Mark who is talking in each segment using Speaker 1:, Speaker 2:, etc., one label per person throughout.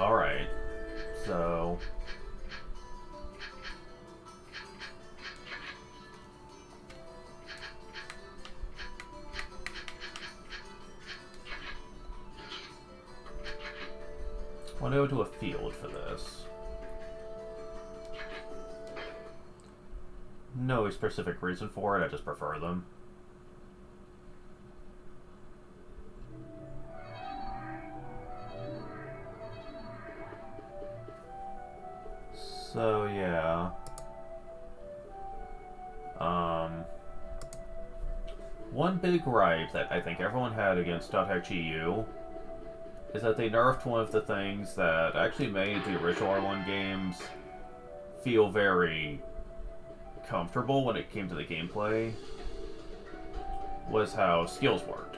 Speaker 1: Alright. So... I want to go to a field for this. No specific reason for it, I just prefer them. So, yeah. One big gripe that I think everyone had against .hack GU is that they nerfed one of the things that actually made the original R1 games feel very comfortable when it came to the gameplay, was how skills worked.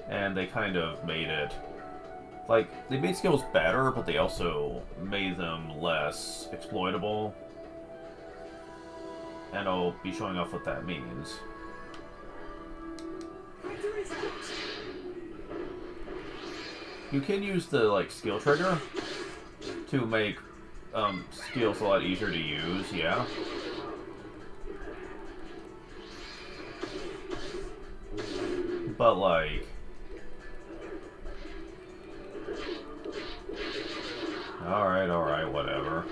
Speaker 1: And they kind of made it... Like, they made skills better, but they also made them less exploitable. And I'll be showing off what that means. You can use the, like, skill trigger to make skills a lot easier to use, yeah. But, like... Alright, whatever.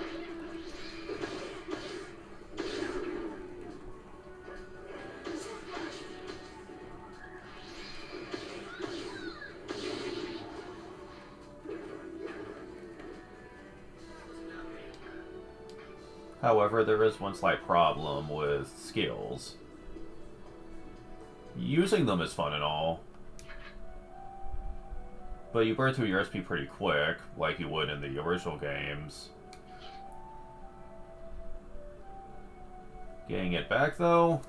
Speaker 1: However, there is one slight problem with skills. Using them is fun and all, but you burn through your SP pretty quick, like you would in the original games. Getting it back, though?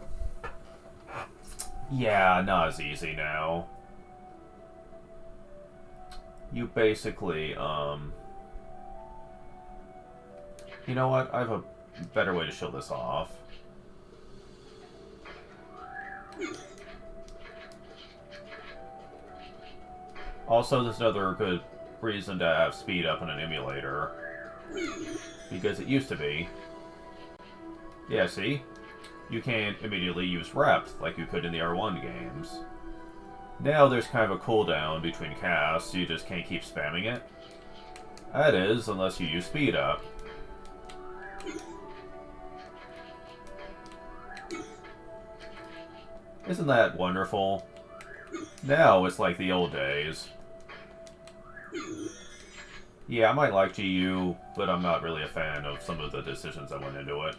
Speaker 1: Yeah, not as easy now. You basically, You know what? I have a better way to show this off. Also, there's another good reason to have speed up in an emulator. Because it used to be. Yeah, see? You can't immediately use rep like you could in the R1 games. Now there's kind of a cooldown between casts, so you just can't keep spamming it. That is, unless you use speed up. Isn't that wonderful? Now it's like the old days. Yeah, I might like GU, but I'm not really a fan of some of the decisions that went into it.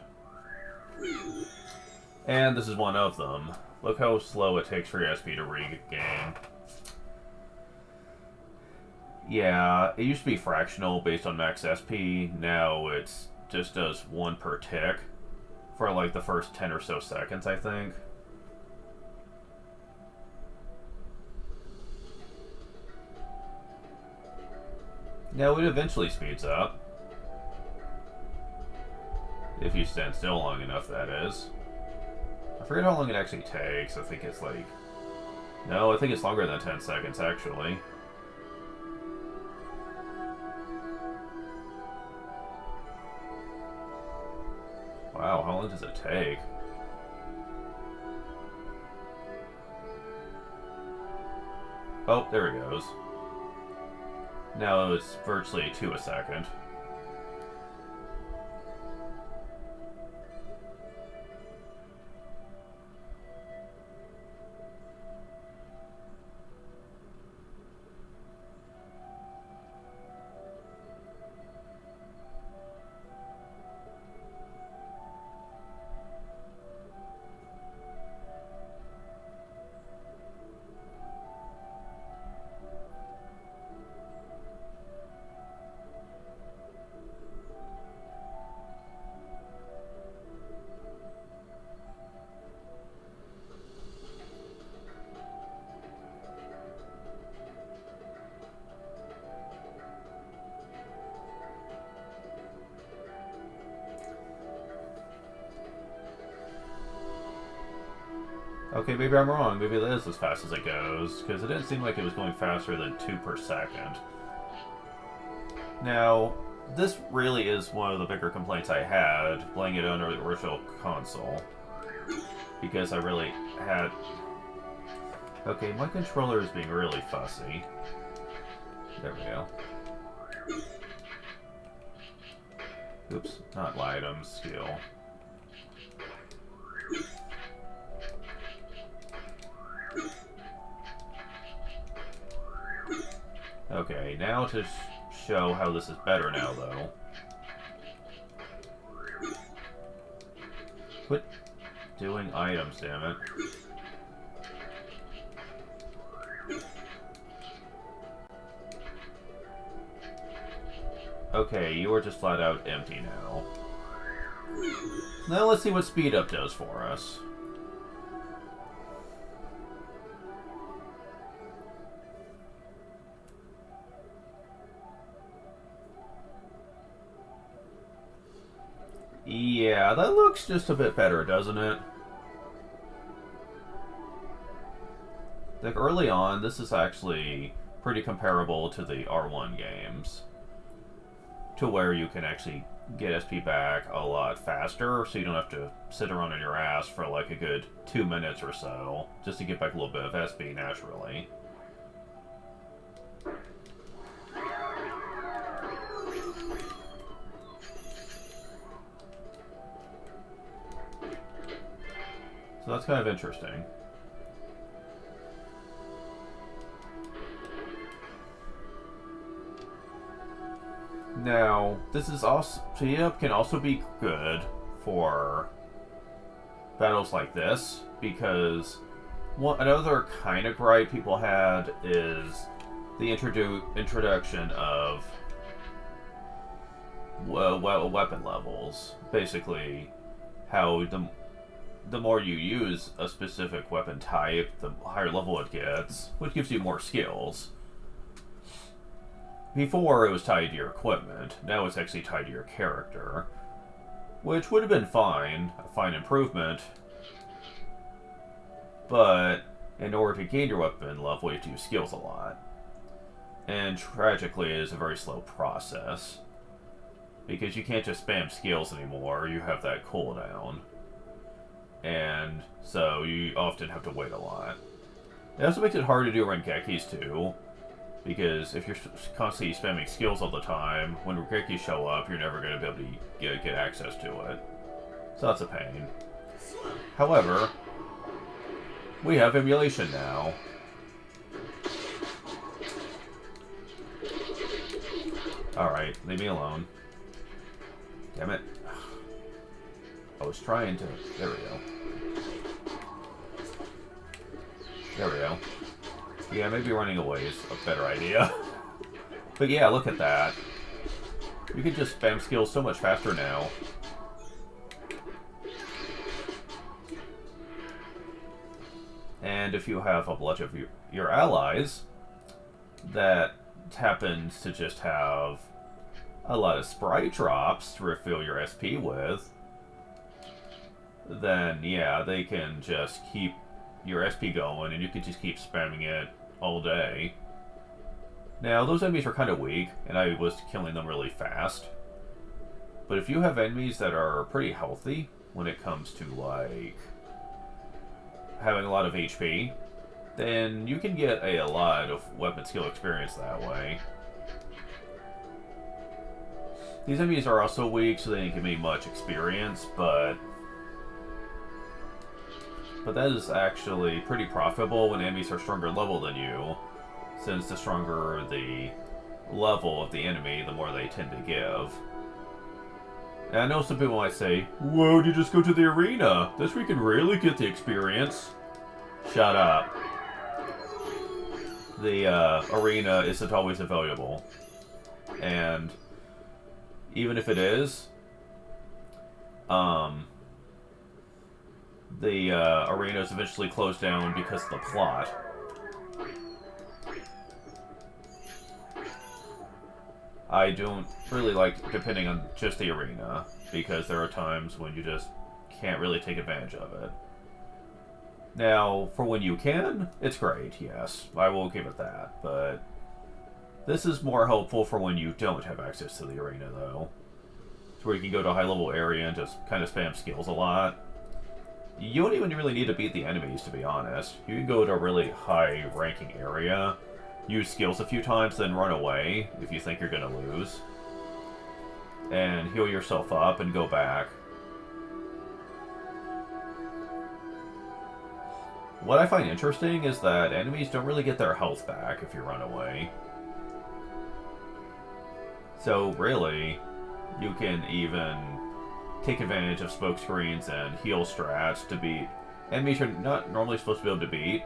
Speaker 1: And this is one of them. Look how slow it takes for your SP to regain. Yeah, it used to be fractional based on max SP. Now it's just does 1 per tick for like the first 10 or so seconds, I think. Now it eventually speeds up. If you stand still long enough, that is. I forget how long it actually takes. I think it's like... No, I think it's longer than 10 seconds, actually. Wow, how long does it take? Oh, there it goes. Now it's virtually 2 a second. Okay, maybe I'm wrong. Maybe that is as fast as it goes, because it didn't seem like it was going faster than 2 per second. Now, this really is one of the bigger complaints I had playing it under the original console. Because I really had... Okay, my controller is being really fussy. There we go. Oops, not item, skill. Okay, now to show how this is better now, though. Quit doing items, damn it. Okay, you are just flat out empty now. Now let's see what speed up does for us. Yeah, that looks just a bit better, doesn't it? Like, early on, this is actually pretty comparable to the R1 games. To where you can actually get SP back a lot faster, so you don't have to sit around on your ass for like a good 2 minutes or so, just to get back a little bit of SP naturally. So that's kind of interesting. Now, this is also... Speed up can also be good for battles like this, because another kind of gripe people had is the introduction of weapon levels. Basically, how the more you use a specific weapon type, the higher level it gets, which gives you more skills. Before, it was tied to your equipment. Now it's actually tied to your character. Which would have been fine. A fine improvement. But in order to gain your weapon level, you have to use skills a lot. And tragically, it is a very slow process. Because you can't just spam skills anymore. You have that cooldown. And so you often have to wait a lot. It also makes it hard to do Rengekis too. Because if you're constantly spamming skills all the time, when Rengekis show up, you're never going to be able to get access to it. So that's a pain. However, we have emulation now. Alright, leave me alone. Damn it. I was trying to... There we go. There we go. Yeah, maybe running away is a better idea. But yeah, look at that. You can just spam skills so much faster now. And if you have a bunch of your allies that happens to just have a lot of sprite drops to refill your SP with, then yeah, they can just keep your SP going, and you can just keep spamming it all day. Now, those enemies are kind of weak, and I was killing them really fast. But if you have enemies that are pretty healthy when it comes to, like, having a lot of HP, then you can get a lot of weapon skill experience that way. These enemies are also weak, so they didn't give me much experience, but that is actually pretty profitable when enemies are stronger level than you, since the stronger the level of the enemy, the more they tend to give. And I know some people might say, whoa, you just go to the arena. That's where you can really get the experience. Shut up. The arena isn't always available. And even if it is, the arenas eventually closed down because of the plot. I don't really like depending on just the arena, because there are times when you just can't really take advantage of it. Now, for when you can, it's great, yes. I will give it that, but This is more helpful for when you don't have access to the arena, though. It's where you can go to a high-level area and just kind of spam skills a lot. You don't even really need to beat the enemies, to be honest. You can go to a really high-ranking area, use skills a few times, then run away if you think you're going to lose. And heal yourself up and go back. What I find interesting is that enemies don't really get their health back if you run away. So really, you can even take advantage of smoke screens and heal strats to beat enemies you're not normally supposed to be able to beat.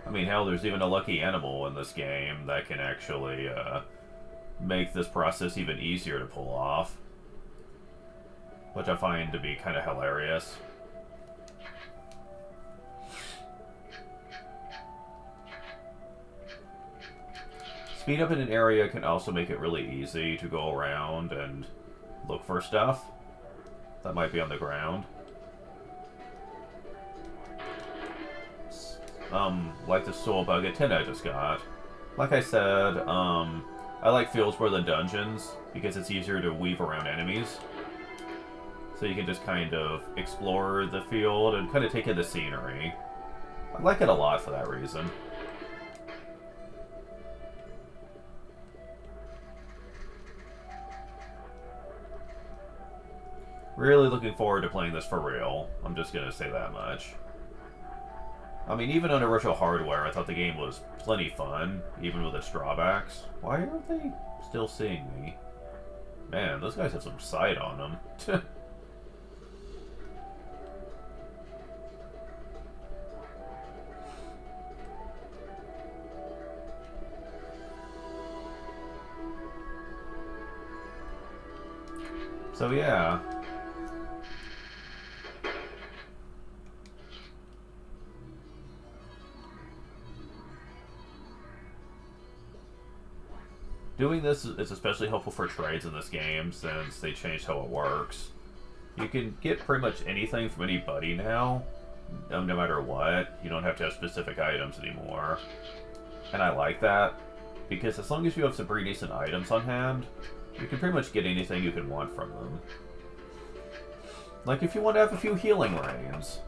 Speaker 1: I mean, hell, there's even a lucky animal in this game that can actually make this process even easier to pull off, which I find to be kind of hilarious. Speed up in an area can also make it really easy to go around and look for stuff that might be on the ground. Like the soul bug at 10 I just got. Like I said, I like fields more than dungeons because it's easier to weave around enemies. So you can just kind of explore the field and kind of take in the scenery. I like it a lot for that reason. Really looking forward to playing this for real. I'm just gonna say that much. I mean, even on original hardware, I thought the game was plenty fun, even with its drawbacks. Why aren't they still seeing me? Man, those guys have some sight on them. So yeah. Doing this is especially helpful for trades in this game, since they changed how it works. You can get pretty much anything from anybody now, no matter what. You don't have to have specific items anymore. And I like that, because as long as you have some pretty decent items on hand, you can pretty much get anything you can want from them. Like if you want to have a few healing rains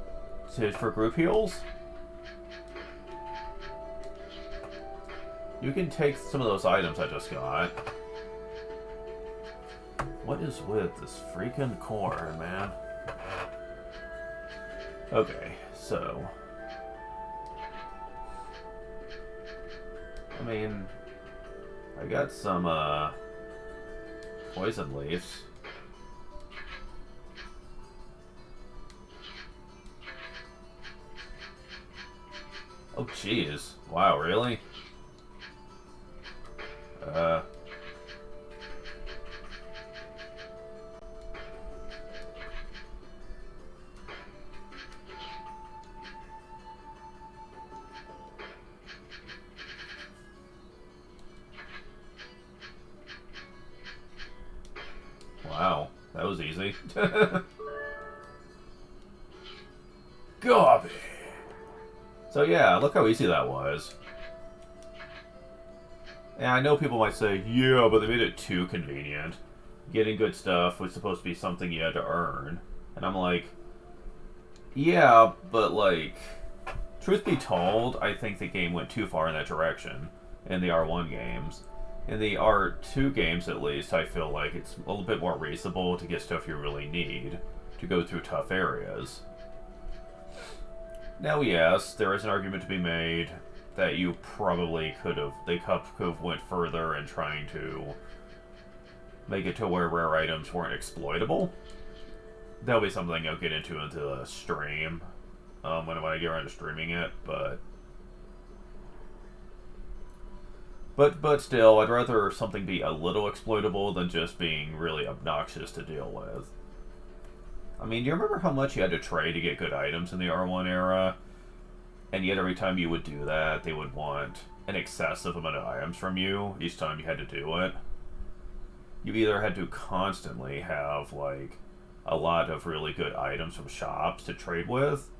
Speaker 1: for group heals, you can take some of those items I just got. What is with this freaking cord, man? Okay, so... I mean... I got some, poison leaves. Oh, jeez. Wow, really? Wow, that was easy. Gobby! So yeah, look how easy that was. And I know people might say, yeah, but they made it too convenient. Getting good stuff was supposed to be something you had to earn. And I'm like, yeah, but like, truth be told, I think the game went too far in that direction in the R1 games. In the R2 games, at least, I feel like it's a little bit more reasonable to get stuff you really need to go through tough areas. Now, yes, there is an argument to be made that you probably could have went further in trying to make it to where rare items weren't exploitable. That'll be something I'll get into the stream when I get around to streaming it, but still, I'd rather something be a little exploitable than just being really obnoxious to deal with. I mean, do you remember how much you had to trade to get good items in the R1 era? And yet every time you would do that, they would want an excessive amount of items from you each time you had to do it. You either had to constantly have, like, a lot of really good items from shops to trade with,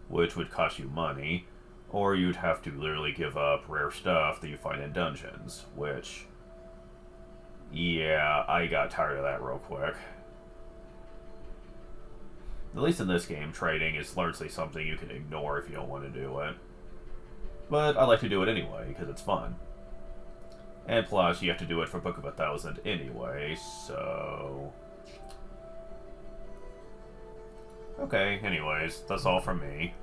Speaker 1: which would cost you money, Or you'd have to literally give up rare stuff that you find in dungeons, which... yeah, I got tired of that real quick. At least in this game, trading is largely something you can ignore if you don't want to do it. But I like to do it anyway, because it's fun. And plus, you have to do it for Book of 1000 anyway, so... okay, anyways, that's all from me.